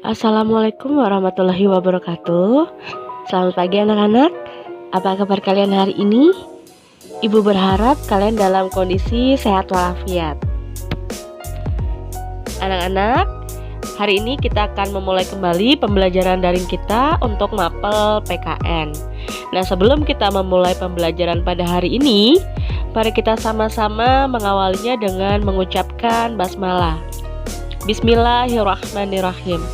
Assalamualaikum warahmatullahi wabarakatuh. Selamat pagi anak-anak. Apa kabar kalian hari ini? Ibu berharap kalian dalam kondisi sehat walafiat. Anak-anak, hari ini kita akan memulai kembali pembelajaran daring kita untuk mapel PKN. Nah, sebelum kita memulai pembelajaran pada hari ini, mari kita sama-sama mengawalinya dengan mengucapkan basmalah. Bismillahirrahmanirrahim.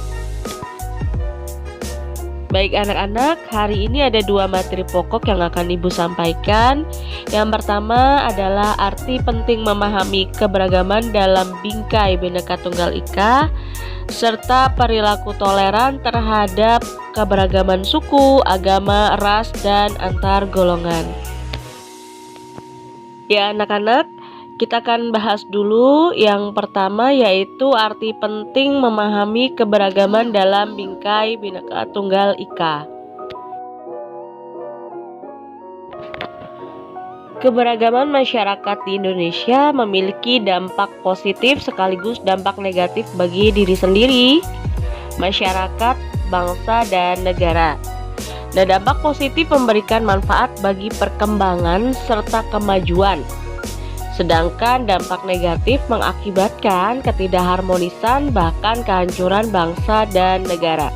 Baik anak-anak, hari ini ada dua materi pokok yang akan Ibu sampaikan. Yang pertama adalah arti penting memahami keberagaman dalam bingkai Bhinneka Tunggal Ika, serta perilaku toleran terhadap keberagaman suku, agama, ras, dan antar golongan. Ya anak-anak, kita akan bahas dulu yang pertama, yaitu arti penting memahami keberagaman dalam bingkai Bhinneka Tunggal Ika. Keberagaman masyarakat di Indonesia memiliki dampak positif sekaligus dampak negatif bagi diri sendiri, masyarakat, bangsa, dan negara. Nah, dampak positif memberikan manfaat bagi perkembangan serta kemajuan. Sedangkan dampak negatif mengakibatkan ketidakharmonisan bahkan kehancuran bangsa dan negara.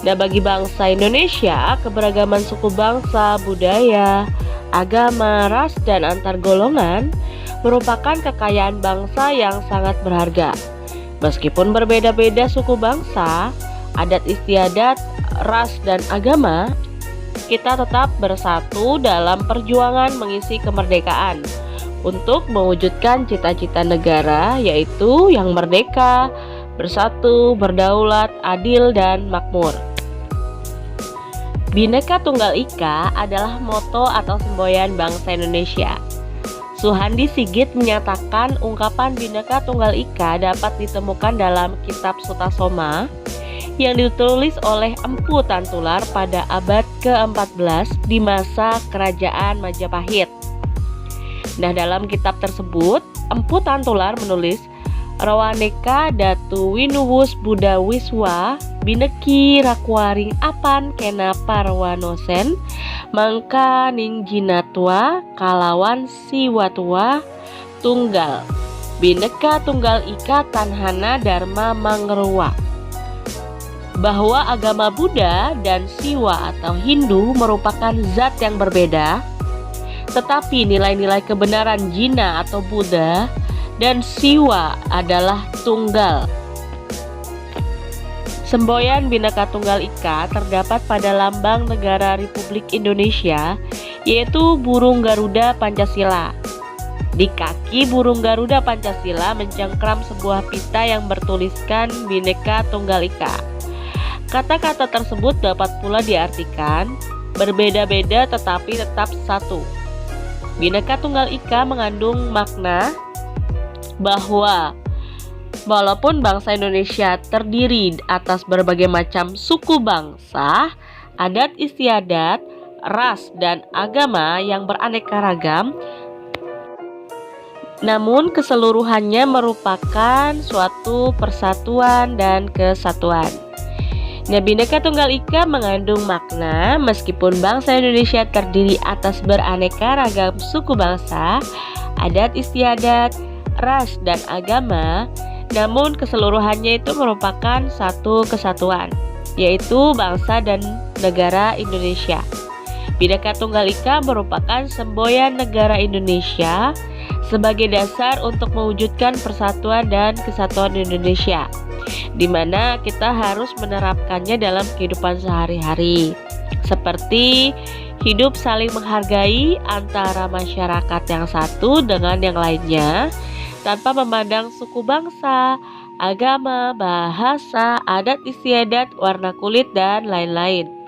Nah, bagi bangsa Indonesia, keberagaman suku bangsa, budaya, agama, ras, dan antar golongan merupakan kekayaan bangsa yang sangat berharga. Meskipun berbeda-beda suku bangsa, adat istiadat, ras, dan agama, kita tetap bersatu dalam perjuangan mengisi kemerdekaan untuk mewujudkan cita-cita negara, yaitu yang merdeka, bersatu, berdaulat, adil, dan makmur. Bhinneka Tunggal Ika adalah moto atau semboyan bangsa Indonesia. Suhandi Sigit menyatakan ungkapan Bhinneka Tunggal Ika dapat ditemukan dalam kitab Sutasoma yang ditulis oleh Empu Tantular pada abad ke-14 di masa Kerajaan Majapahit. Nah, dalam kitab tersebut, Empu Tantular menulis, Rawaneka datu winuwus Buddha wiswa bineki rakwaring apan kena parwanosen mangka ning jinatwa kalawan siwatwa tunggal Bhinneka Tunggal Ika tanhana dharma mangruwa. Bahwa agama Buddha dan Siwa atau Hindu merupakan zat yang berbeda, tetapi nilai-nilai kebenaran Jina atau Buddha dan Siwa adalah tunggal. Semboyan Bhinneka Tunggal Ika terdapat pada lambang negara Republik Indonesia, yaitu burung Garuda Pancasila. Di kaki burung Garuda Pancasila mencengkram sebuah pita yang bertuliskan Bhinneka Tunggal Ika. Kata-kata tersebut dapat pula diartikan berbeda-beda tetapi tetap satu. Bhinneka Tunggal Ika mengandung makna bahwa walaupun bangsa Indonesia terdiri atas berbagai macam suku bangsa, adat istiadat, ras, dan agama yang beraneka ragam, namun keseluruhannya merupakan suatu persatuan dan kesatuan. Nah, Bhinneka Tunggal Ika mengandung makna meskipun bangsa Indonesia terdiri atas beraneka ragam suku bangsa, adat istiadat, ras, dan agama, namun keseluruhannya itu merupakan satu kesatuan, yaitu bangsa dan negara Indonesia. Bhinneka Tunggal Ika merupakan semboyan negara Indonesia sebagai dasar untuk mewujudkan persatuan dan kesatuan Indonesia, di mana kita harus menerapkannya dalam kehidupan sehari-hari, seperti hidup saling menghargai antara masyarakat yang satu dengan yang lainnya, tanpa memandang suku bangsa, agama, bahasa, adat istiadat, warna kulit, dan lain-lain.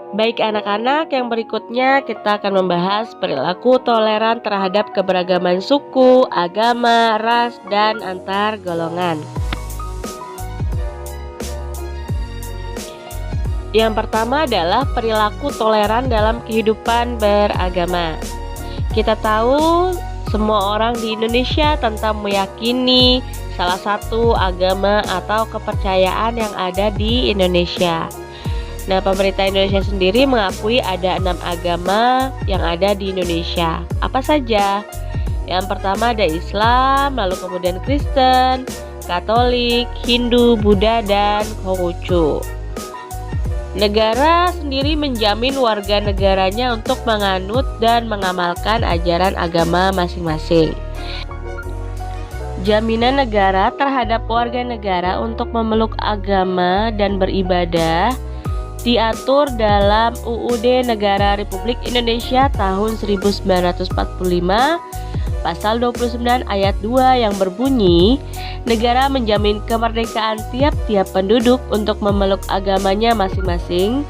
Baik anak-anak, yang berikutnya kita akan membahas perilaku toleran terhadap keberagaman suku, agama, ras, dan antar golongan. Yang pertama adalah perilaku toleran dalam kehidupan beragama. Kita tahu semua orang di Indonesia tentang meyakini salah satu agama atau kepercayaan yang ada di Indonesia. Nah, pemerintah Indonesia sendiri mengakui ada 6 agama yang ada di Indonesia. Apa saja? Yang pertama ada Islam, lalu kemudian Kristen, Katolik, Hindu, Buddha, dan Konghucu. Negara sendiri menjamin warga negaranya untuk menganut dan mengamalkan ajaran agama masing-masing. Jaminan negara terhadap warga negara untuk memeluk agama dan beribadah diatur dalam UUD Negara Republik Indonesia tahun 1945 Pasal 29 ayat 2 yang berbunyi, negara menjamin kemerdekaan tiap-tiap penduduk untuk memeluk agamanya masing-masing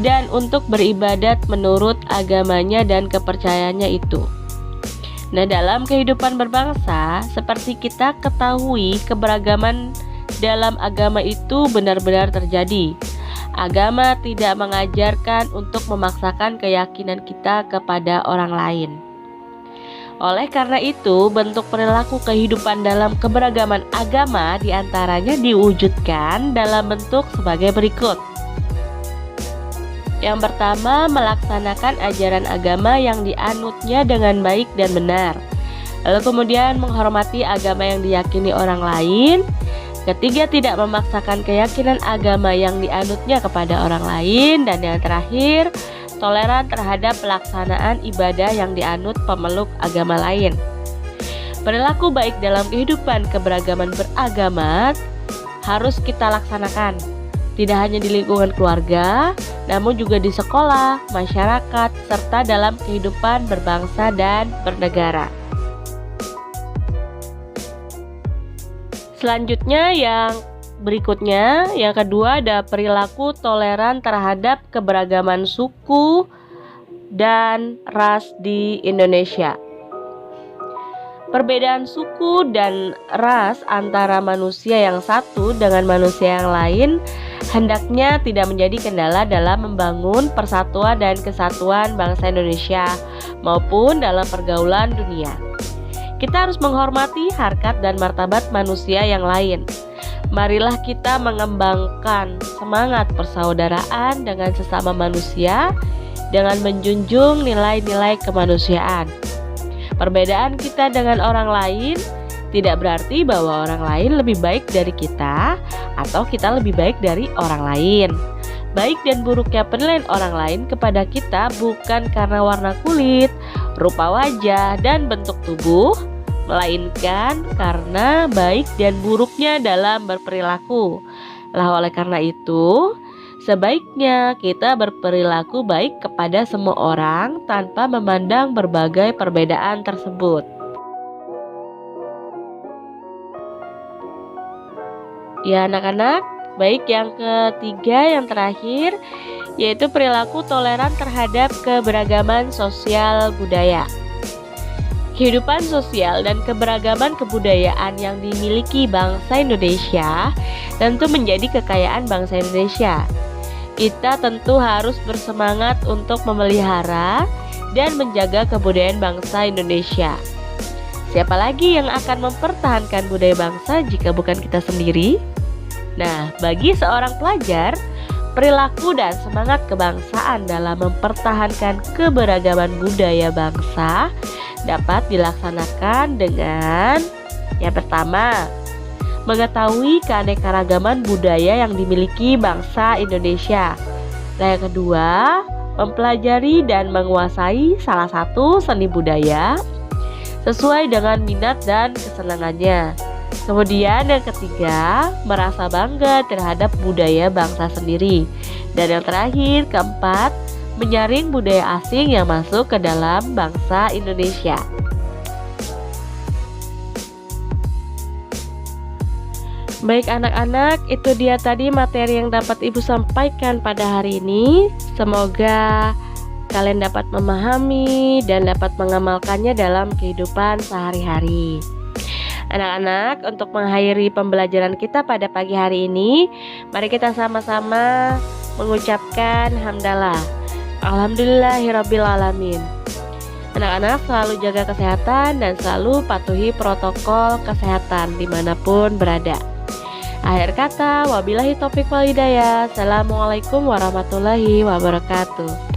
dan untuk beribadat menurut agamanya dan kepercayaannya itu. Nah, dalam kehidupan berbangsa, seperti kita ketahui, keberagaman dalam agama itu benar-benar terjadi. Agama tidak mengajarkan untuk memaksakan keyakinan kita kepada orang lain. Oleh karena itu, bentuk perilaku kehidupan dalam keberagaman agama diantaranya diwujudkan dalam bentuk sebagai berikut. Yang pertama, melaksanakan ajaran agama yang dianutnya dengan baik dan benar. Lalu kemudian menghormati agama yang diyakini orang lain. Ketiga, tidak memaksakan keyakinan agama yang dianutnya kepada orang lain. Dan yang terakhir, toleran terhadap pelaksanaan ibadah yang dianut pemeluk agama lain. Perilaku baik dalam kehidupan keberagaman beragama harus kita laksanakan, tidak hanya di lingkungan keluarga, namun juga di sekolah, masyarakat, serta dalam kehidupan berbangsa dan bernegara. Selanjutnya berikutnya, yang kedua ada perilaku toleran terhadap keberagaman suku dan ras di Indonesia. Perbedaan suku dan ras antara manusia yang satu dengan manusia yang lain hendaknya tidak menjadi kendala dalam membangun persatuan dan kesatuan bangsa Indonesia maupun dalam pergaulan dunia. Kita harus menghormati harkat dan martabat manusia yang lain. Marilah kita mengembangkan semangat persaudaraan dengan sesama manusia dengan menjunjung nilai-nilai kemanusiaan. Perbedaan kita dengan orang lain tidak berarti bahwa orang lain lebih baik dari kita atau kita lebih baik dari orang lain. Baik dan buruknya penilaian orang lain kepada kita bukan karena warna kulit, rupa wajah, dan bentuk tubuh, melainkan karena baik dan buruknya dalam berperilaku. Oleh karena itu, sebaiknya kita berperilaku baik kepada semua orang tanpa memandang berbagai perbedaan tersebut. Ya anak-anak, baik yang ketiga, yang terakhir, yaitu perilaku toleran terhadap keberagaman sosial budaya. Kehidupan sosial dan keberagaman kebudayaan yang dimiliki bangsa Indonesia tentu menjadi kekayaan bangsa Indonesia. Kita tentu harus bersemangat untuk memelihara dan menjaga kebudayaan bangsa Indonesia. Siapa lagi yang akan mempertahankan budaya bangsa jika bukan kita sendiri? Nah, bagi seorang pelajar, perilaku dan semangat kebangsaan dalam mempertahankan keberagaman budaya bangsa dapat dilaksanakan dengan yang pertama, mengetahui keanekaragaman budaya yang dimiliki bangsa Indonesia. Nah, yang kedua, mempelajari dan menguasai salah satu seni budaya sesuai dengan minat dan kesenangannya. Kemudian yang ketiga, merasa bangga terhadap budaya bangsa sendiri. Dan yang terakhir, keempat, menyaring budaya asing yang masuk ke dalam bangsa Indonesia. Baik anak-anak, itu dia tadi materi yang dapat Ibu sampaikan pada hari ini. Semoga kalian dapat memahami dan dapat mengamalkannya dalam kehidupan sehari-hari. Anak-anak, untuk mengakhiri pembelajaran kita pada pagi hari ini, mari kita sama-sama mengucapkan hamdalah. Alhamdulillahirabbil alamin. Anak-anak selalu jaga kesehatan dan selalu patuhi protokol kesehatan dimanapun berada. Akhir kata, wabillahi taufiq wal hidayah. Assalamualaikum warahmatullahi wabarakatuh.